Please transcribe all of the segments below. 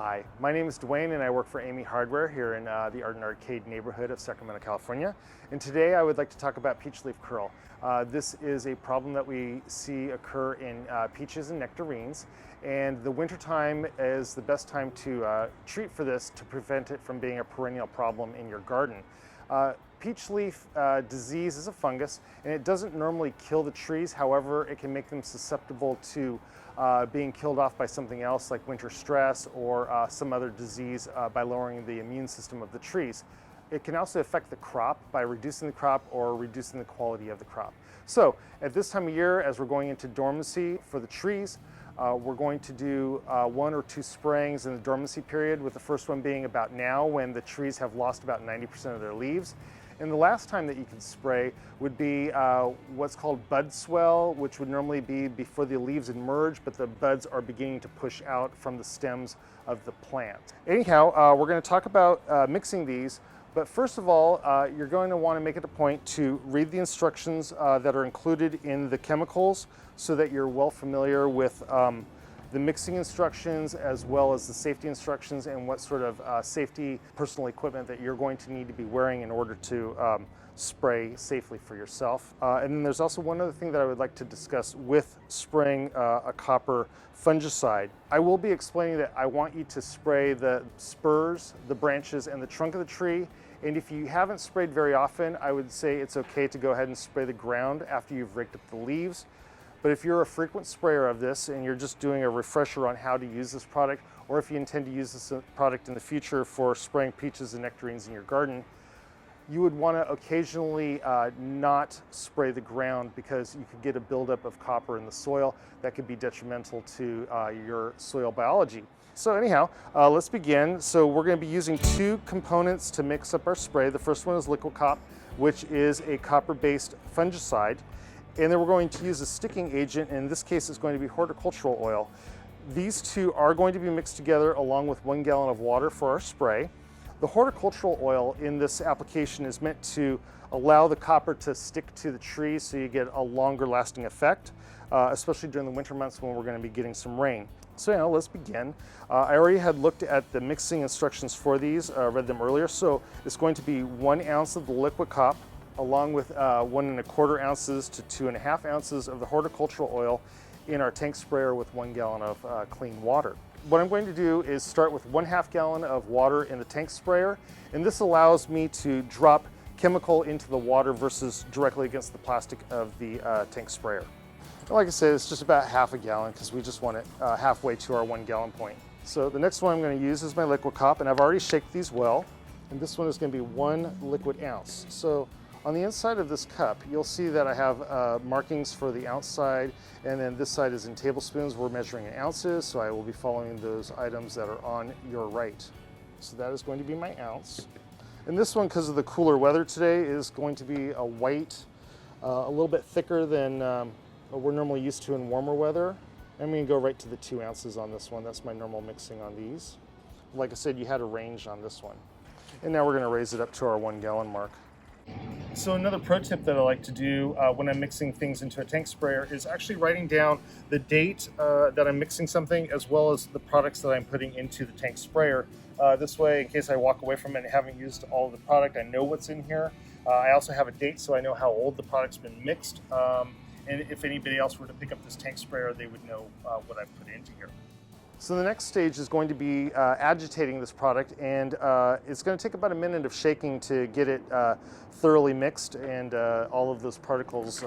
Hi, my name is Dwayne and I work for Emigh Hardware here in the Art and Arcade neighborhood of Sacramento, California. And today I would like to talk about peach leaf curl. This is a problem that we see occur in peaches and nectarines, and the wintertime is the best time to treat for this to prevent it from being a perennial problem in your garden. Peach leaf disease is a fungus, and it doesn't normally kill the trees. However, it can make them susceptible to being killed off by something else like winter stress or some other disease by lowering the immune system of the trees. It can also affect the crop by reducing the crop or reducing the quality of the crop. So at this time of year, as we're going into dormancy for the trees, we're going to do 1 or 2 sprayings in the dormancy period, with the first one being about now when the trees have lost about 90% of their leaves. And the last time that you can spray would be what's called bud swell, which would normally be before the leaves emerge, but the buds are beginning to push out from the stems of the plant. Anyhow, we're going to talk about mixing these, but first of all, you're going to want to make it a point to read the instructions that are included in the chemicals so that you're well familiar with the mixing instructions as well as the safety instructions and what sort of safety personal equipment that you're going to need to be wearing in order to spray safely for yourself. And then there's also one other thing that I would like to discuss with spraying a copper fungicide. I will be explaining that I want you to spray the spurs, the branches, and the trunk of the tree. And if you haven't sprayed very often, I would say it's okay to go ahead and spray the ground after you've raked up the leaves. But if you're a frequent sprayer of this and you're just doing a refresher on how to use this product, or if you intend to use this product in the future for spraying peaches and nectarines in your garden, you would want to occasionally not spray the ground because you could get a buildup of copper in the soil that could be detrimental to your soil biology. So anyhow, let's begin. So we're going to be using 2 components to mix up our spray. The first one is Liquid Cop, which is a copper-based fungicide. And then we're going to use a sticking agent. In this case, it's going to be horticultural oil. These 2 are going to be mixed together along with 1 gallon of water for our spray. The horticultural oil in this application is meant to allow the copper to stick to the trees so you get a longer lasting effect, especially during the winter months when we're going to be getting some rain. So now let's begin. I already had looked at the mixing instructions for these, read them earlier. So it's going to be 1 ounce of the Liquid Cop, along with 1 1/4 ounces to 2 1/2 ounces of the horticultural oil in our tank sprayer with 1 gallon of clean water. What I'm going to do is start with 1/2 gallon of water in the tank sprayer, and this allows me to drop chemical into the water versus directly against the plastic of the tank sprayer. And like I said, it's just about 1/2 gallon because we just want it halfway to our 1 gallon point. So the next one I'm going to use is my Liquid Cop, and I've already shaken these well, and this one is going to be 1 liquid ounce. So on the inside of this cup, you'll see that I have markings for the ounce side, and then this side is in tablespoons. We're measuring in ounces, so I will be following those items that are on your right. So that is going to be my ounce. And this one, because of the cooler weather today, is going to be a white, a little bit thicker than what we're normally used to in warmer weather. I'm going to go right to the 2 ounces on this one. That's my normal mixing on these. Like I said, you had a range on this one. And now we're going to raise it up to our 1 gallon mark. So another pro tip that I like to do when I'm mixing things into a tank sprayer is actually writing down the date that I'm mixing something as well as the products that I'm putting into the tank sprayer. This way, in case I walk away from it and haven't used all of the product, I know what's in here. I also have a date so I know how old the product's been mixed. And if anybody else were to pick up this tank sprayer, they would know what I've put into here. So the next stage is going to be agitating this product, and it's going to take about a minute of shaking to get it thoroughly mixed and all of those particles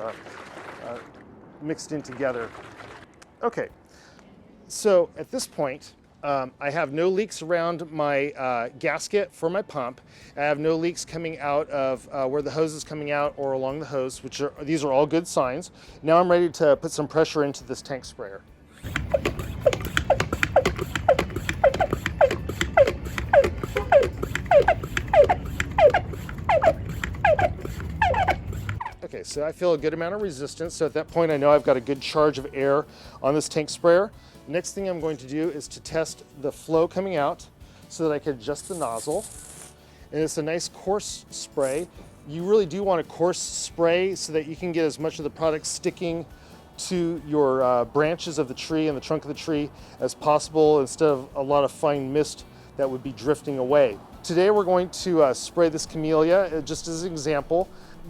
mixed in together. Okay, so at this point, I have no leaks around my gasket for my pump. I have no leaks coming out of where the hose is coming out or along the hose, these are all good signs. Now I'm ready to put some pressure into this tank sprayer. Okay, so I feel a good amount of resistance. So at that point, I know I've got a good charge of air on this tank sprayer. Next thing I'm going to do is to test the flow coming out so that I can adjust the nozzle. And it's a nice coarse spray. You really do want a coarse spray so that you can get as much of the product sticking to your branches of the tree and the trunk of the tree as possible instead of a lot of fine mist that would be drifting away. Today we're going to spray this camellia just as an example,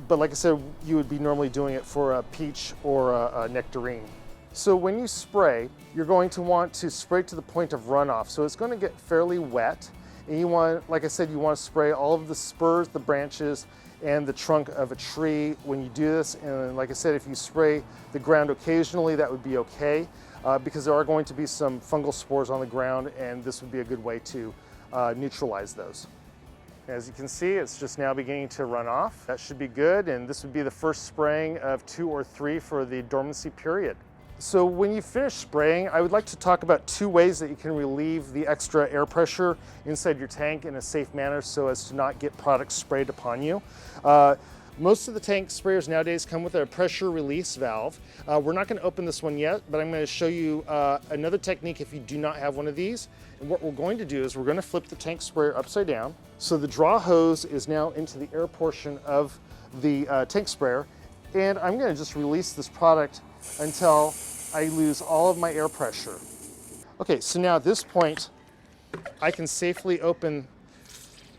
but like I said, you would be normally doing it for a peach or a nectarine. So when you spray, you're going to want to spray to the point of runoff. So it's going to get fairly wet, and you want, like I said, you want to spray all of the spurs, the branches, and the trunk of a tree when you do this. And like I said, if you spray the ground occasionally, that would be okay, because there are going to be some fungal spores on the ground, and this would be a good way to neutralize those. As you can see, it's just now beginning to run off. That should be good, and this would be the first spraying of 2 or 3 for the dormancy period. So when you finish spraying, I would like to talk about 2 ways that you can relieve the extra air pressure inside your tank in a safe manner so as to not get products sprayed upon you. Most of the tank sprayers nowadays come with a pressure release valve. We're not going to open this one yet, but I'm going to show you another technique if you do not have one of these. And what we're going to do is we're going to flip the tank sprayer upside down. So the draw hose is now into the air portion of the tank sprayer, and I'm going to just release this product until I lose all of my air pressure. Okay, so now at this point, I can safely open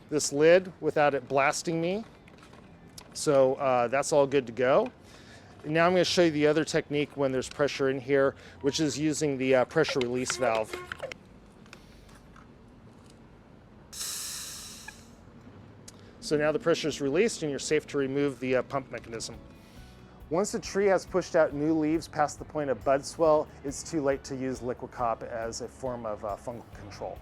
this lid without it blasting me. So that's all good to go. And now I'm going to show you the other technique when there's pressure in here, which is using the pressure release valve. So now the pressure is released and you're safe to remove the pump mechanism. Once the tree has pushed out new leaves past the point of bud swell, it's too late to use liquid cop as a form of fungal control.